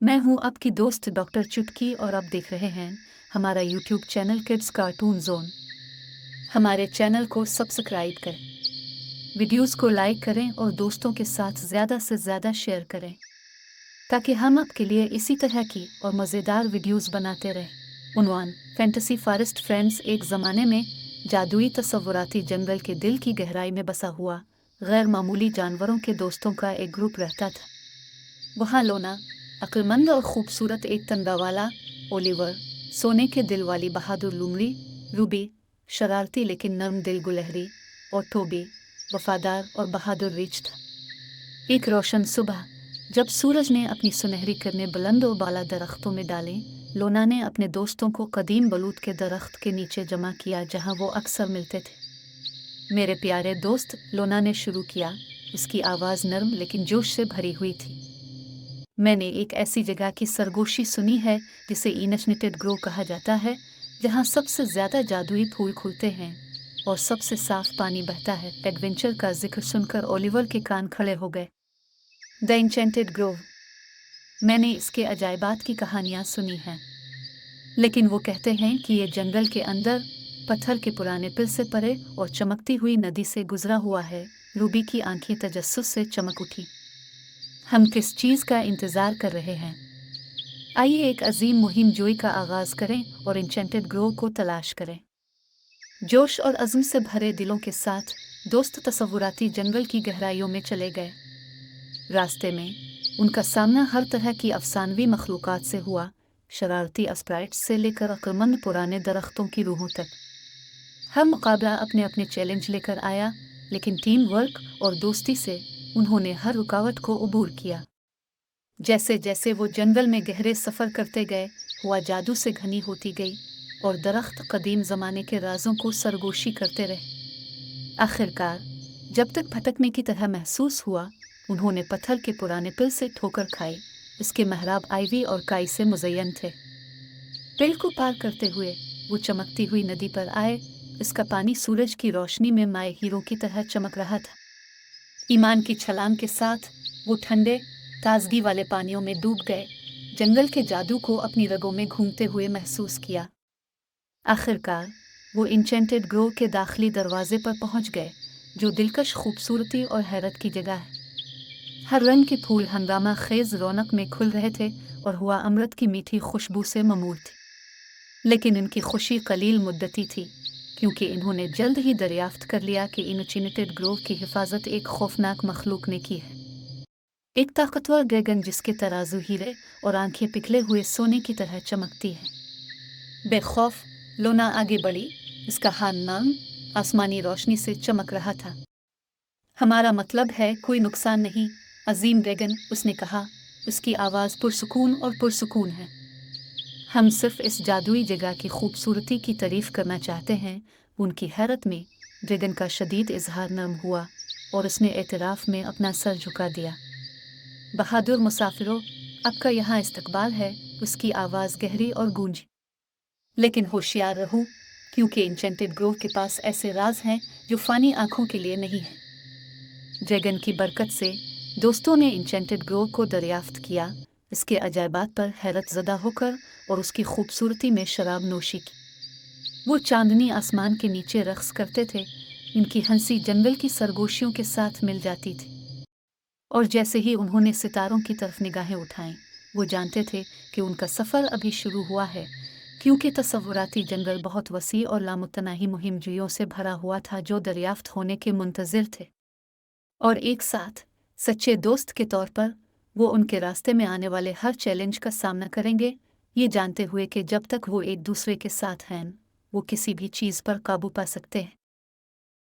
मैं हूं आपकी दोस्त डॉक्टर चुटकी और आप देख रहे हैं हमारा YouTube channel kids cartoon zone. हमारे चैनल को सब्सक्राइब करें, वीडियोस को लाइक करें और दोस्तों के साथ ज़्यादा से ज़्यादा शेयर करें ताकि हम आपके लिए इसी तरह की और मज़ेदार वीडियोस बनाते रहें। उन्वान फैंटेसी फॉरेस्ट फ्रेंड्स। एक ज़माने में जादुई तस्वुराती जंगल के दिल की गहराई में बसा हुआ गैर मामूली जानवरों के दोस्तों का एक ग्रुप रहता था। वहाँ लोना अक्लमंद और खूबसूरत एक तंगा वाला, ओलिवर सोने के दिल वाली बहादुर लूमड़ी, रूबी शरारती लेकिन नर्म दिल गुलहरी और टोबी वफादार और बहादुर रीछ था। एक रोशन सुबह जब सूरज ने अपनी सुनहरी किरणें बुलंद और बाला दरख्तों में डालें, लोना ने अपने दोस्तों को कदीम बलूत के दरख्त के नीचे जमा किया जहाँ वो अक्सर मिलते थे। मेरे प्यारे दोस्त, लोना ने शुरू किया। उसकी आवाज़ नर्म लेकिन जोश से भरी हुई थी। मैंने एक ऐसी जगह की सरगोशी सुनी है जिसे इनचनेटेड ग्रो कहा जाता है, जहाँ सबसे ज़्यादा जादुई फूल खुलते हैं और सबसे साफ पानी बहता है। एडवेंचर का जिक्र सुनकर ओलिवर के कान खड़े हो गए। The enchanted Grove. मैंने इसके अजायबात की कहानियाँ सुनी हैं, लेकिन वो कहते हैं कि ये जंगल के अंदर पत्थर के पुराने पिल से परे और चमकती हुई नदी से गुजरा हुआ है। रूबी की आंखें तजस्सुस से चमक उठी। हम किस चीज़ का इंतज़ार कर रहे हैं? आइए एक अजीम मुहिम जोई का आगाज़ करें और इंचेंटेड ग्रोव को तलाश करें। जोश और अज़्म से भरे दिलों के साथ दोस्त तस्वुराती जंगल की गहराइयों में चले गए। रास्ते में उनका सामना हर तरह की अफसानवी मखलूक़ात से हुआ, शरारती स्प्राइट्स से लेकर अक्लमंद पुराने दरख्तों की रूहों तक। हर मुकाबला अपने अपने चैलेंज लेकर आया, लेकिन टीम वर्क और दोस्ती से उन्होंने हर रुकावट को अबूर किया। जैसे जैसे वो जंगल में गहरे सफ़र करते गए, हवा जादू से घनी होती गई और दरख्त कदीम ज़माने के राजों को सरगोशी करते रहे। आखिरकार जब तक भटकने की तरह महसूस हुआ, उन्होंने पत्थर के पुराने पिल से ठोकर खाई। इसके महराब आइवी और काई से मुज़य्यन थे। पिल को पार करते हुए वो चमकती हुई नदी पर आए। इसका पानी सूरज की रोशनी में माए हीरो की तरह चमक रहा था। ईमान की छलांग के साथ वो ठंडे ताजगी वाले पानियों में डूब गए, जंगल के जादू को अपनी रगों में घूमते हुए महसूस किया। आखिरकार वो इंचेंटेड ग्रोव के दाखिली दरवाजे पर पहुंच गए, जो दिलकश खूबसूरती और हैरत की जगह है। हर रंग के फूल हंगामा खेज रौनक में खुल रहे थे और हुआ अमृत की मीठी खुशबू से ममूर थी। लेकिन इनकी खुशी कलील मुद्दती थी, क्योंकि इन्होंने जल्द ही दरियाफ्त कर लिया कि इंचेंटेड ग्रोव की हिफाजत एक खौफनाक मखलूक ने की है। एक ताकतवर ड्रैगन जिसके तराजू हीरे और आंखें पिघले हुए सोने की तरह चमकती है। बेखौफ लोना आगे बढ़ी। इसका हाथ नम आसमानी रोशनी से चमक रहा था। हमारा मतलब है कोई नुकसान नहीं, अजीम ड्रैगन, उसने कहा। उसकी आवाज़ पुरसुकून और पुरसुकून है। हम सिर्फ इस जादुई जगह की खूबसूरती की तारीफ करना चाहते हैं। उनकी हैरत में ड्रैगन का शदीद इजहार नरम हुआ और उसने एतराफ़ में अपना सर झुका दिया। बहादुर मुसाफिरों, आपका यहाँ इस्तकबाल है। उसकी आवाज़ गहरी और गूंजी। लेकिन होशियार रहो, क्योंकि इंचेंटेड ग्रोव के पास ऐसे राज हैं जो फ़ानी आँखों के लिए नहीं है। ड्रैगन की बरकत से दोस्तों ने इंचेंटेड ग्रोव को दरियाफ्त किया, इसके अजायबात पर हैरत ज़दा होकर और उसकी खूबसूरती में शराब नोशी की। वो चांदनी आसमान के नीचे रक़्स करते थे। इनकी हंसी जंगल की सरगोशियों के साथ मिल जाती थी। और जैसे ही उन्होंने सितारों की तरफ निगाहें उठाईं, वो जानते थे कि उनका सफ़र अभी शुरू हुआ है, क्योंकि तस्वुराती जंगल बहुत वसी और लामुतनाही मुहिमजुइयों से भरा हुआ था जो दरियाफ्त होने के मुंतज़िर थे। और एक साथ सच्चे दोस्त के तौर पर वो उनके रास्ते में आने वाले हर चैलेंज का सामना करेंगे, ये जानते हुए कि जब तक वो एक दूसरे के साथ हैं, वो किसी भी चीज़ पर काबू पा सकते हैं।